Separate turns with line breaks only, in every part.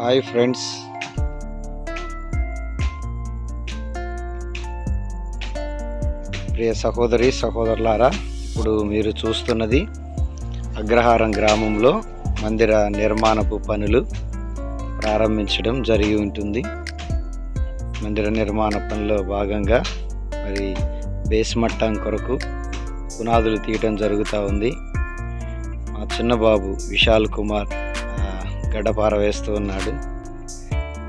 Hi friends, ప్రియ సహోదరి సహోదరులారా, ఇప్పుడు మీరు చూస్తున్నది అగ్రహారం గ్రామంలో మందిర నిర్మాణపు పనులు ప్రారంభించడం జరిగి ఉంటుంది. మందిర నిర్మాణ పనిలో భాగంగా మరి బేస్ మట్టం కొరకు పునాదులు తీయటం జరుగుతూ ఉంది. మా చిన్న బాబు విశాల్ కుమార్ గడ్డపార వేస్తూ ఉన్నాడు.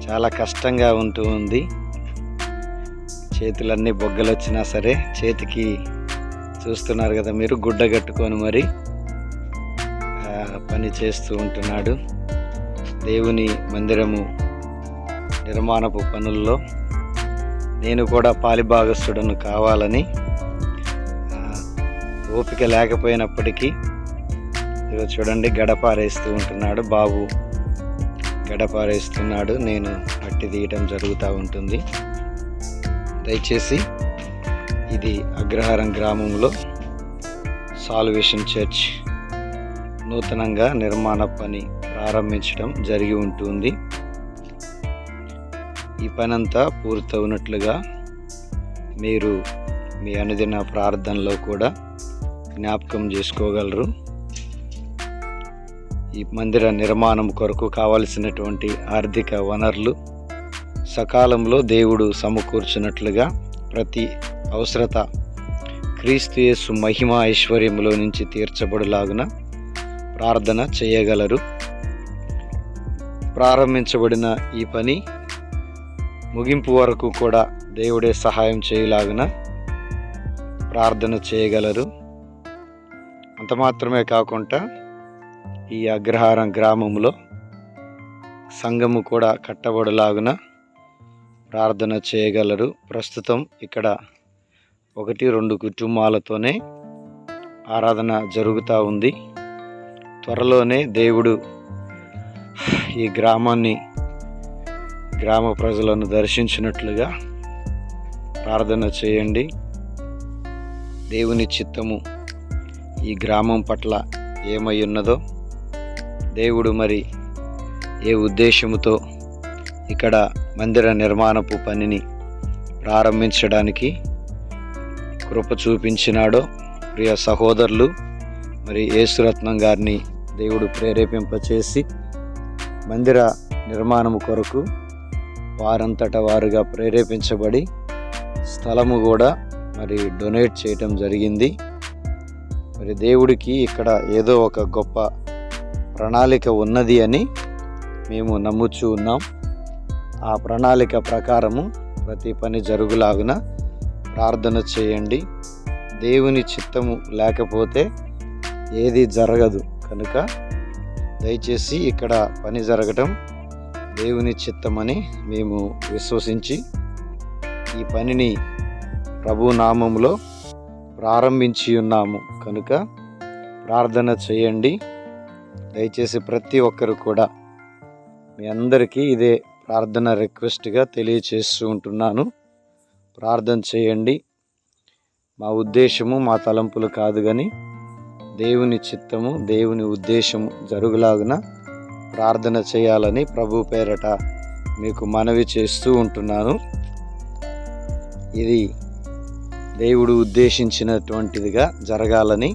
చాలా కష్టంగా ఉంటూ ఉంది. చేతులన్నీ బొగ్గలు వచ్చినా సరే చేతికి చూస్తున్నారు కదా మీరు, గుడ్డ కట్టుకొని మరి పని చేస్తూ ఉంటున్నాడు. దేవుని మందిరము నిర్మాణపు పనుల్లో నేను కూడా పాలిభాగస్తుడను కావాలని ఓపిక లేకపోయినప్పటికీ ఈరోజు చూడండి గడపారేస్తూ ఉంటున్నాడు. బాబు గడపారేస్తున్నాడు, నేను మట్టి తీయటం జరుగుతూ ఉంటుంది. దయచేసి ఇది అగ్రహారం గ్రామంలో సాల్వేషన్ చర్చ్ నూతనంగా నిర్మాణ పని ప్రారంభించడం జరిగి ఉంటుంది. ఈ పనంతా పూర్తవునట్లుగా మీరు మీ అనుదిన ప్రార్థనలో కూడా జ్ఞాపకం చేసుకోగలరు. ఈ మందిర నిర్మాణం కొరకు కావలసినటువంటి ఆర్థిక వనరులు సకాలంలో దేవుడు సమకూర్చినట్లుగా ప్రతి అవసరత క్రీస్తు యేసు మహిమ ఐశ్వర్యంలో నుంచి తీర్చబడులాగున ప్రార్థన చేయగలరు. ప్రారంభించబడిన ఈ పని ముగింపు వరకు కూడా దేవుడే సహాయం చేయలాగున ప్రార్థన చేయగలరు. అంత మాత్రమే కాకుండా ఈ అగ్రహారం గ్రామంలో సంఘము కూడా కట్టబడులాగున ప్రార్థన చేయగలరు. ప్రస్తుతం ఇక్కడ 1-2 కుటుంబాలతోనే ఆరాధన జరుగుతూ ఉంది. త్వరలోనే దేవుడు ఈ గ్రామ ప్రజలను దర్శించినట్లుగా ప్రార్థన చేయండి. దేవుని చిత్తము ఈ గ్రామం పట్ల ఏమై ఉన్నదో, దేవుడు మరి ఏ ఉద్దేశముతో ఇక్కడ మందిర నిర్మాణపు పనిని ప్రారంభించడానికి కృప చూపించినాడో ప్రియ సహోదరులు మరి యేసురత్నం గారిని దేవుడు ప్రేరేపింపచేసి మందిర నిర్మాణము కొరకు వారంతట వారుగా ప్రేరేపించబడి స్థలము కూడా మరి డొనేట్ చేయటం జరిగింది. మరి దేవుడికి ఇక్కడ ఏదో ఒక గొప్ప ప్రణాళిక ఉన్నది అని మేము నమ్ముచూ ఉన్నాం. ఆ ప్రణాళిక ప్రకారము ప్రతి పని జరుగులాగున ప్రార్థన చేయండి. దేవుని చిత్తము లేకపోతే ఏది జరగదు కనుక దయచేసి ఇక్కడ పని జరగటం దేవుని చిత్తమని మేము విశ్వసించి ఈ పనిని ప్రభు నామములో ప్రారంభించి ఉన్నాము కనుక ప్రార్థన చేయండి. దయచేసి ప్రతి ఒక్కరు కూడా మీ అందరికీ ఇదే ప్రార్థన రిక్వెస్ట్గా తెలియచేస్తూ ఉంటున్నాను. ప్రార్థన చేయండి. మా ఉద్దేశము మా తలంపులు కాదు కానీ దేవుని చిత్తము దేవుని ఉద్దేశము జరుగులాగున ప్రార్థన చేయాలని ప్రభు పేరట మీకు మనవి చేస్తూ ఉంటున్నాను. ఇది దేవుడు ఉద్దేశించినటువంటిదిగా జరగాలని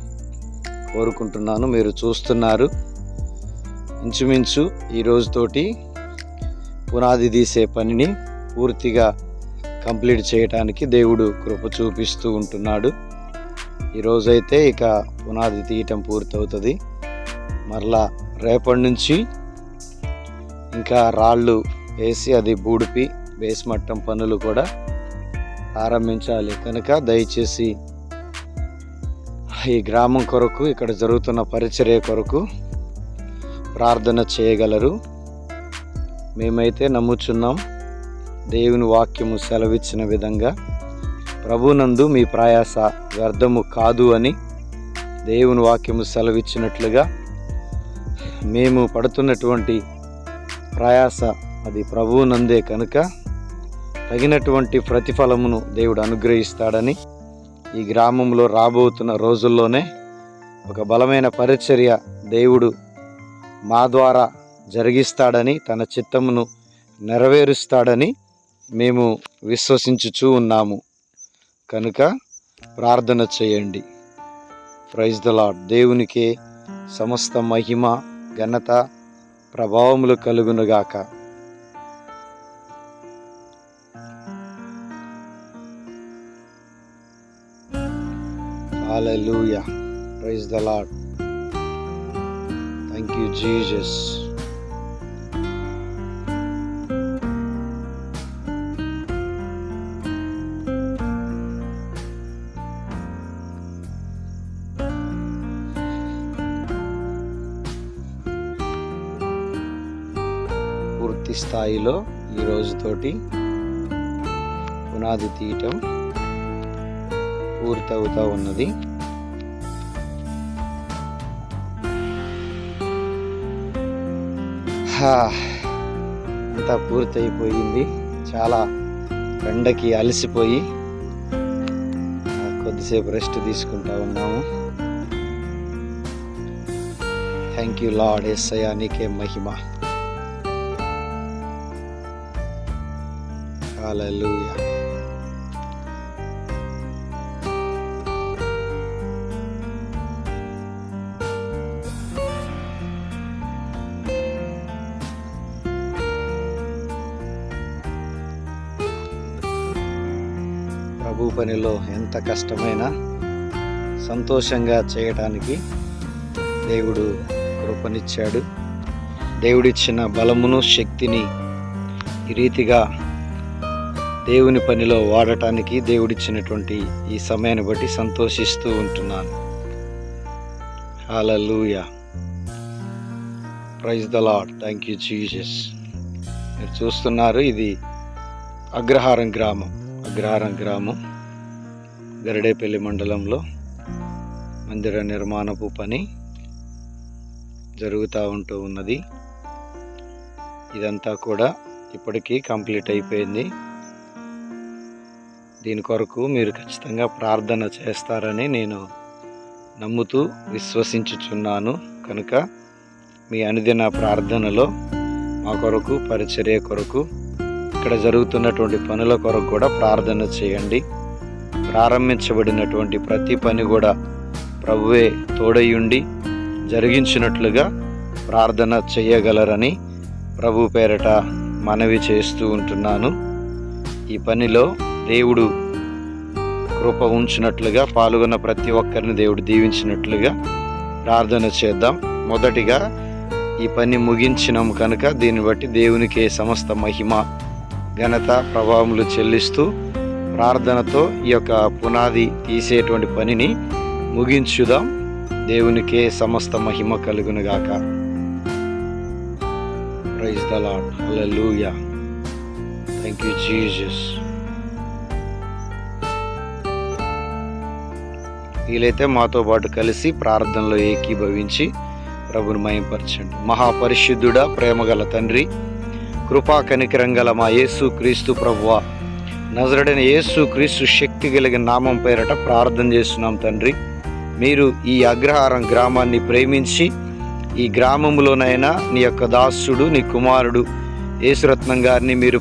కోరుకుంటున్నాను. మీరు చూస్తున్నారు, ఇంచుమించు ఈ రోజుతోటి పునాది తీసే పనిని పూర్తిగా కంప్లీట్ చేయటానికి దేవుడు కృప చూపిస్తూ ఉంటున్నాడు. ఈరోజైతే ఇక పునాది తీయటం పూర్తవుతుంది. మరలా రేపటి నుంచి ఇంకా రాళ్ళు వేసి అది బూడిపి బేస్ మట్టం పనులు కూడా ప్రారంభించాలి కనుక దయచేసి ఈ గ్రామం కొరకు ఇక్కడ జరుగుతున్న పరిచర్య కొరకు ప్రార్థన చేయగలరు. మేమైతే నమ్ముచున్నాం, దేవుని వాక్యము సెలవిచ్చిన విధంగా ప్రభునందు మీ ప్రయాస వ్యర్థము కాదు అని దేవుని వాక్యము సెలవిచ్చినట్లుగా మేము పడుతున్నటువంటి ప్రయాస అది ప్రభువునందే కనుక తగినటువంటి ప్రతిఫలమును దేవుడు అనుగ్రహిస్తాడని ఈ గ్రామంలో రాబోతున్న రోజుల్లోనే ఒక బలమైన పరిచర్య దేవుడు మా ద్వారా జరిగిస్తాడని, తన చిత్తమును నెరవేరుస్తాడని మేము విశ్వసించుచూ ఉన్నాము. కనుక ప్రార్థన చేయండి. Praise the lord. దేవునికే సమస్త మహిమ, ఘనత, ప్రభావములు కలుగునుగాక. Hallelujah. Praise the lord. Thank you Jesus. పూర్తి స్థాయిలో ఈ రోజుతోటి పునాది తీయటం పూర్తవుతా ఉన్నది. అంతా పూర్తయిపోయింది. చాలా ఎండకి అలసిపోయి కొద్దిసేపు రెస్ట్ తీసుకుంటా ఉన్నాము. Thank you lord. యేసయ్యా నీకే మహిమ. హల్లెలూయా. ప్రభు పనిలో ఎంత కష్టమైనా సంతోషంగా చేయటానికి దేవుడు కృపనిచ్చాడు. దేవుడిచ్చిన బలమును, శక్తిని ఈ రీతిగా దేవుని పనిలో వాడటానికి దేవుడిచ్చినటువంటి ఈ సమయాన్ని బట్టి సంతోషిస్తూ ఉంటున్నాను. Hallelujah. Praise the lord. Thank you Jesus. మీరు చూస్తున్నారు, ఇది అగ్రహారం గ్రామం గరిడేపల్లి మండలంలో మందిర నిర్మాణపు పని జరుగుతూ ఉంటూ ఉన్నది. ఇదంతా కూడా ఇప్పటికీ కంప్లీట్ అయిపోయింది. దీని కొరకు మీరు ఖచ్చితంగా ప్రార్థన చేస్తారని నేను నమ్ముతూ విశ్వసించుచున్నాను. కనుక మీ అనుదిన ప్రార్థనలో మా కొరకు, పరిచర్య కొరకు, ఇక్కడ జరుగుతున్నటువంటి పనుల కొరకు కూడా ప్రార్థన చేయండి. ప్రారంభించబడినటువంటి ప్రతి పని కూడా ప్రభువే తోడయుండి జరిగించినట్లుగా ప్రార్థన చేయగలరని ప్రభు పేరట మనవి చేస్తూ ఉంటున్నాను. ఈ పనిలో దేవుడు కృప ఉంచినట్లుగా, పాల్గొన్న ప్రతి ఒక్కరిని దేవుడు దీవించినట్లుగా ప్రార్థన చేద్దాం. మొదటిగా ఈ పని ముగించినాము కనుక దీన్ని బట్టి దేవునికే సమస్త మహిమ, ఘనత, ప్రభావములు చెల్లిస్తూ ప్రార్థనతో ఈ యొక్క పునాది తీసేటువంటి పనిని ముగించుదాం. దేవునికే సమస్త మహిమ కలుగునుగాక. Praise the lord. Hallelujah. Thank you Jesus. వీలైతే మాతో పాటు కలిసి ప్రార్థనలో ఏకీభవించి ప్రభుని మహిమపరచండి. మహాపరిశుద్ధుడా, ప్రేమగల తండ్రి, కృపా కనికరం గల మా యేసు క్రీస్తు ప్రభువా, నజరేయుడైన యేసు క్రీస్తు శక్తి కలిగిన నామం పేరట ప్రార్థన చేస్తున్నాం తండ్రి. మీరు ఈ అగ్రహారం గ్రామాన్ని ప్రేమించి ఈ గ్రామంలోనైనా నీ యొక్క దాసుడు, నీ కుమారుడు యేసురత్నం గారిని మీరు